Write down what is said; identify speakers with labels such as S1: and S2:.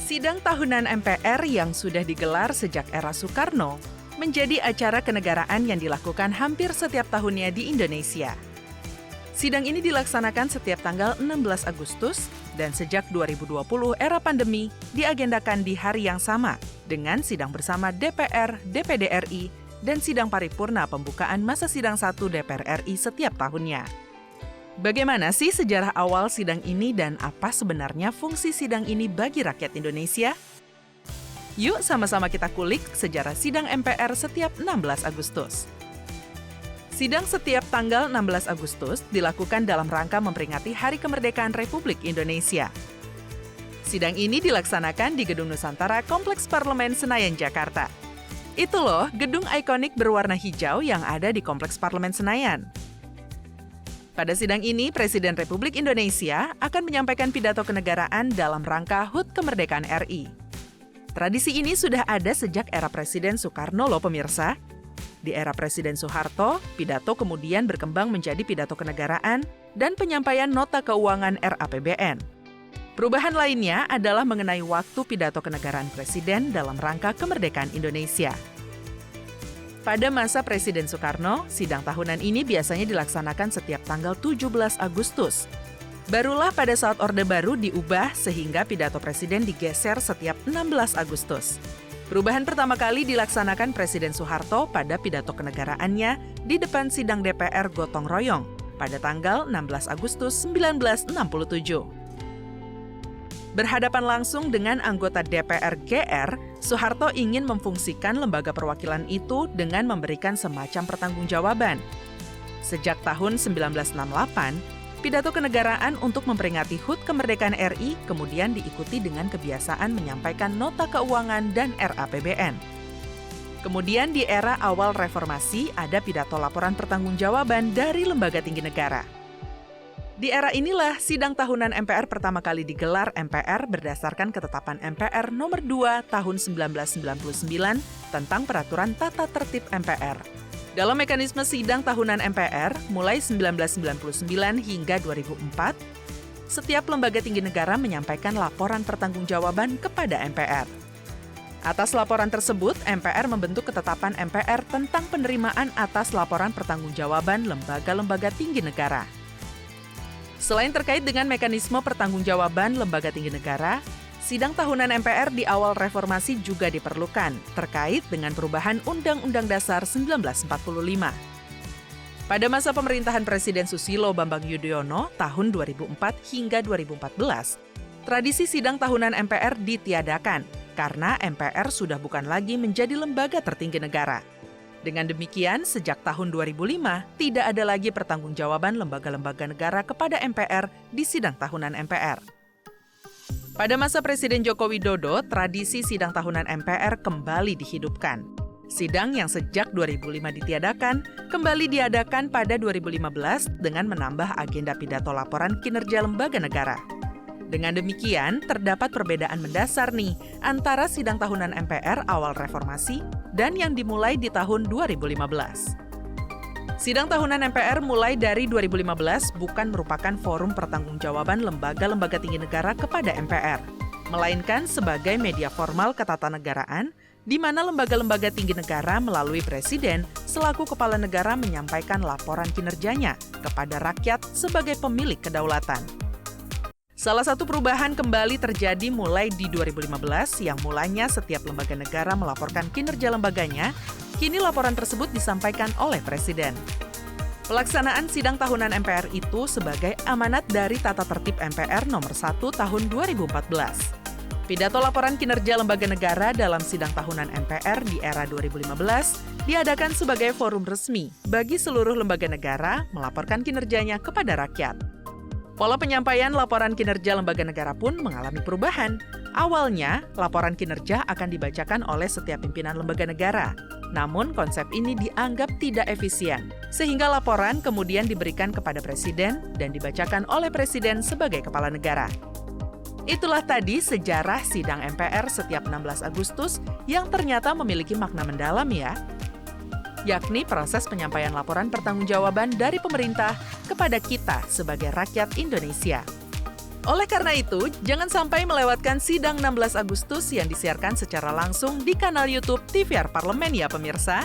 S1: Sidang tahunan MPR yang sudah digelar sejak era Soekarno menjadi acara kenegaraan yang dilakukan hampir setiap tahunnya di Indonesia. Sidang ini dilaksanakan setiap tanggal 16 Agustus dan sejak 2020 era pandemi diagendakan di hari yang sama dengan sidang bersama DPR, DPD RI, dan sidang paripurna pembukaan masa sidang 1 DPR RI setiap tahunnya. Bagaimana sih sejarah awal sidang ini dan apa sebenarnya fungsi sidang ini bagi rakyat Indonesia? Yuk sama-sama kita kulik sejarah sidang MPR setiap 16 Agustus. Sidang setiap tanggal 16 Agustus dilakukan dalam rangka memperingati Hari Kemerdekaan Republik Indonesia. Sidang ini dilaksanakan di Gedung Nusantara Kompleks Parlemen Senayan, Jakarta. Itu loh, gedung ikonik berwarna hijau yang ada di Kompleks Parlemen Senayan. Pada sidang ini, Presiden Republik Indonesia akan menyampaikan pidato kenegaraan dalam rangka HUT Kemerdekaan RI. Tradisi ini sudah ada sejak era Presiden Soekarno loh pemirsa. Di era Presiden Soeharto, pidato kemudian berkembang menjadi pidato kenegaraan dan penyampaian nota keuangan RAPBN. Perubahan lainnya adalah mengenai waktu pidato kenegaraan Presiden dalam rangka kemerdekaan Indonesia. Pada masa Presiden Soekarno, sidang tahunan ini biasanya dilaksanakan setiap tanggal 17 Agustus. Barulah pada saat Orde Baru diubah sehingga pidato Presiden digeser setiap 16 Agustus. Perubahan pertama kali dilaksanakan Presiden Soeharto pada pidato kenegaraannya di depan sidang DPR gotong royong pada tanggal 16 Agustus 1967. Berhadapan langsung dengan anggota DPR GR, Soeharto ingin memfungsikan lembaga perwakilan itu dengan memberikan semacam pertanggungjawaban. Sejak tahun 1968, pidato kenegaraan untuk memperingati HUT Kemerdekaan RI kemudian diikuti dengan kebiasaan menyampaikan nota keuangan dan RAPBN. Kemudian di era awal reformasi ada pidato laporan pertanggungjawaban dari lembaga tinggi negara. Di era inilah sidang tahunan MPR pertama kali digelar MPR berdasarkan ketetapan MPR nomor 2 tahun 1999 tentang peraturan tata tertib MPR. Dalam mekanisme sidang tahunan MPR mulai 1999 hingga 2004, setiap lembaga tinggi negara menyampaikan laporan pertanggungjawaban kepada MPR. Atas laporan tersebut, MPR membentuk ketetapan MPR tentang penerimaan atas laporan pertanggungjawaban lembaga-lembaga tinggi negara. Selain terkait dengan mekanisme pertanggungjawaban lembaga tinggi negara, sidang tahunan MPR di awal reformasi juga diperlukan terkait dengan perubahan Undang-Undang Dasar 1945. Pada masa pemerintahan Presiden Susilo Bambang Yudhoyono tahun 2004 hingga 2014, tradisi sidang tahunan MPR ditiadakan karena MPR sudah bukan lagi menjadi lembaga tertinggi negara. Dengan demikian, sejak tahun 2005, tidak ada lagi pertanggungjawaban lembaga-lembaga negara kepada MPR di sidang tahunan MPR. Pada masa Presiden Joko Widodo, tradisi sidang tahunan MPR kembali dihidupkan. Sidang yang sejak 2005 ditiadakan, kembali diadakan pada 2015 dengan menambah agenda pidato laporan kinerja lembaga negara. Dengan demikian, terdapat perbedaan mendasar nih antara sidang tahunan MPR awal reformasi dan yang dimulai di tahun 2015. Sidang tahunan MPR mulai dari 2015 bukan merupakan forum pertanggungjawaban lembaga-lembaga tinggi negara kepada MPR, melainkan sebagai media formal ketatanegaraan di mana lembaga-lembaga tinggi negara melalui Presiden selaku kepala negara menyampaikan laporan kinerjanya kepada rakyat sebagai pemilik kedaulatan. Salah satu perubahan kembali terjadi mulai di 2015 yang mulanya setiap lembaga negara melaporkan kinerja lembaganya, kini laporan tersebut disampaikan oleh Presiden. Pelaksanaan sidang tahunan MPR itu sebagai amanat dari Tata Tertib MPR nomor 1 tahun 2014. Pidato laporan kinerja lembaga negara dalam sidang tahunan MPR di era 2015 diadakan sebagai forum resmi bagi seluruh lembaga negara melaporkan kinerjanya kepada rakyat. Pola penyampaian laporan kinerja lembaga negara pun mengalami perubahan. Awalnya, laporan kinerja akan dibacakan oleh setiap pimpinan lembaga negara. Namun, konsep ini dianggap tidak efisien, sehingga laporan kemudian diberikan kepada Presiden dan dibacakan oleh Presiden sebagai kepala negara. Itulah tadi sejarah sidang MPR setiap 16 Agustus yang ternyata memiliki makna mendalam ya. Yakni proses penyampaian laporan pertanggungjawaban dari pemerintah kepada kita sebagai rakyat Indonesia. Oleh karena itu, jangan sampai melewatkan sidang 16 Agustus yang disiarkan secara langsung di kanal YouTube TVR Parlemen ya pemirsa.